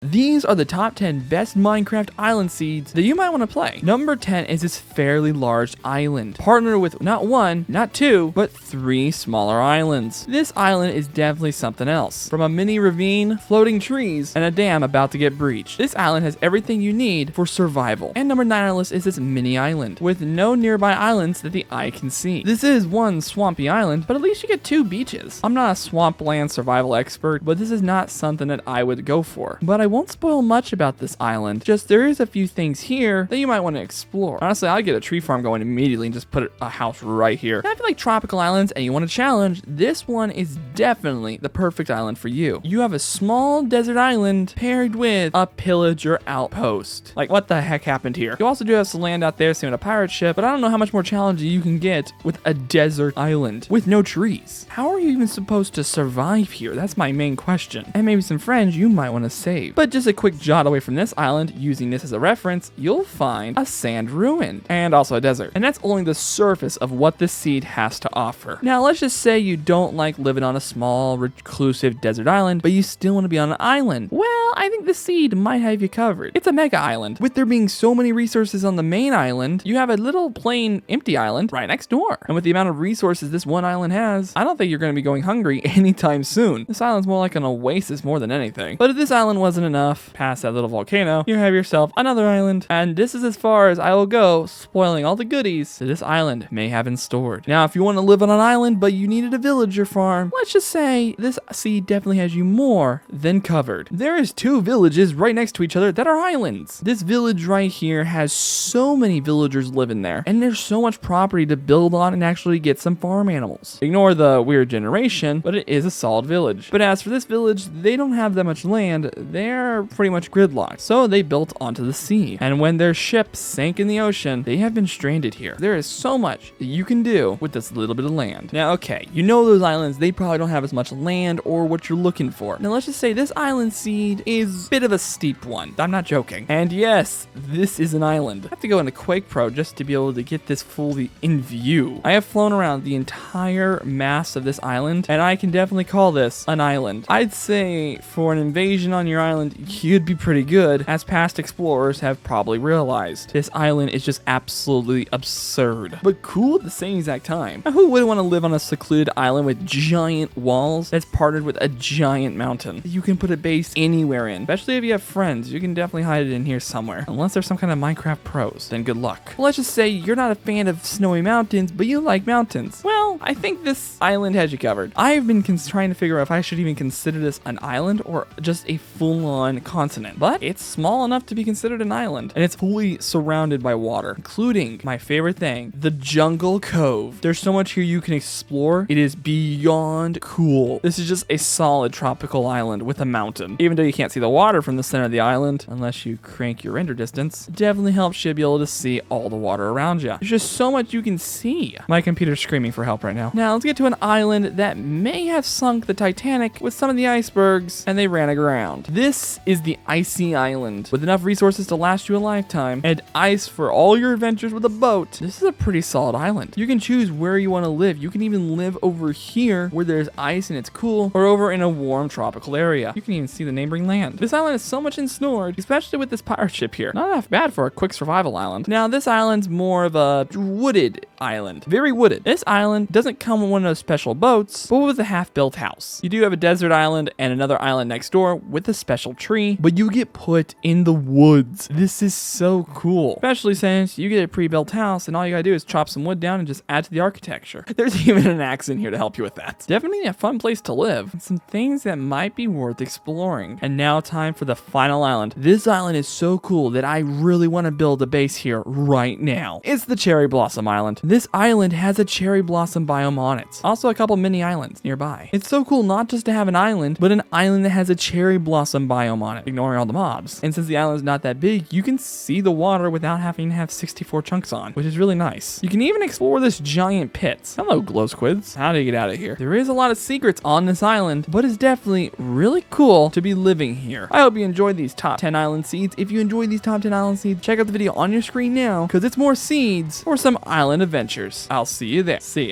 These are the top 10 best Minecraft island seeds that you might want to play. Number 10 is this fairly large island, partnered with not one, not two, but 3 smaller islands. This island is definitely something else. From a mini ravine, floating trees, and a dam about to get breached, this island has everything you need for survival. And number 9 on our list is this mini island, with no nearby islands that the eye can see. This is one swampy island, but at least you get 2 beaches. I'm not a swampland survival expert, but this is not something that I would go for. But I won't spoil much about this island, just there is a few things here that you might want to explore. Honestly, I'd get a tree farm going immediately and just put a house right here. And if you like tropical islands and you want a challenge, this one is definitely the perfect island for you. You have a small desert island paired with a pillager outpost. Like, what the heck happened here? You also do have some land out there, same with a pirate ship, but I don't know how much more challenging you can get with a desert island with no trees. How are you even supposed to survive here? That's my main question. And maybe some friends you might want to save. But just a quick jot away from this island, using this as a reference, you'll find a sand ruin and also a desert. And that's only the surface of what this seed has to offer. Now, let's just say you don't like living on a small, reclusive desert island, but you still want to be on an island. Well, I think the seed might have you covered. It's a mega island. With there being so many resources on the main island, you have a little plain empty island right next door. And with the amount of resources this one island has, I don't think you're going to be going hungry anytime soon. This island's more like an oasis more than anything. But if this island wasn't enough, past that little volcano, you have yourself another island. And this is as far as I will go, spoiling all the goodies that this island may have in store. Now, if you want to live on an island, but you needed a villager farm, let's just say this seed definitely has you more than covered. There is 2 villages right next to each other that are islands. This village right here has so many villagers living there, and there's so much property to build on and actually get some farm animals. Ignore the weird generation, but it is a solid village. But as for this village, they don't have that much land. They're pretty much gridlocked, so they built onto the sea. And when their ship sank in the ocean, they have been stranded here. There is so much that you can do with this little bit of land. Now, okay, you know those islands, they probably don't have as much land or what you're looking for. Now, let's just say this island seed is a bit of a steep one. I'm not joking. And yes, this is an island. I have to go into Quake Pro just to be able to get this fully in view. I have flown around the entire mass of this island, and I can definitely call this an island. I'd say for an invasion on your island, you'd be pretty good, as past explorers have probably realized. This island is just absolutely absurd, but cool at the same exact time. Now, who wouldn't want to live on a secluded island with giant walls that's partnered with a giant mountain that you can put a base anywhere in? Especially if you have friends, you can definitely hide it in here somewhere. Unless there's some kind of Minecraft pros, then good luck. Well, let's just say you're not a fan of snowy mountains, but you like mountains. Well, I think this island has you covered. I've been trying to figure out if I should even consider this an island or just a full-on continent, but it's small enough to be considered an island, and it's fully surrounded by water, including my favorite thing, the Jungle Cove. There's so much here you can explore. It is beyond cool. This is just a solid tropical island with a mountain. Even though you can't see the water from the center of the island, unless you crank your render distance, it definitely helps you be able to see all the water around you. There's just so much you can see. My computer's screaming for help right now. Now, let's get to an island that may have sunk the Titanic with some of the icebergs, and they ran aground. This is the Icy Island, with enough resources to last you a lifetime, and ice for all your adventures with a boat. This is a pretty solid island. You can choose where you want to live. You can even live over here where there's ice and it's cool, or over in a warm tropical area. You can even see the neighboring land. This island is so much ignored, especially with this pirate ship here. Not that bad for a quick survival island. Now, this island's more of a wooded island. Very wooded. This island doesn't come with one of those special boats, but with a half-built house. You do have a desert island and another island next door with a special tree, but you get put in the woods. This is so cool, especially since you get a pre-built house and all you gotta do is chop some wood down and just add to the architecture. There's even an axe in here to help you with that. Definitely a fun place to live, and some things that might be worth exploring. And now time for the final island. This island is so cool that I really want to build a base here right now. It's the Cherry Blossom Island. This island has a cherry blossom biome on it. Also a couple mini islands nearby. It's so cool not just to have an island, but an island that has a cherry blossom biome on it, ignoring all the mobs. And since the island's not that big, you can see the water without having to have 64 chunks on, which is really nice. You can even explore this giant pit. Hello, glow squids. How do you get out of here? There is a lot of secrets on this island, but it's definitely really cool to be living here. I hope you enjoyed these top 10 island seeds. If you enjoyed these top 10 island seeds, check out the video on your screen now, because it's more seeds for some island adventures. I'll see you there. See ya.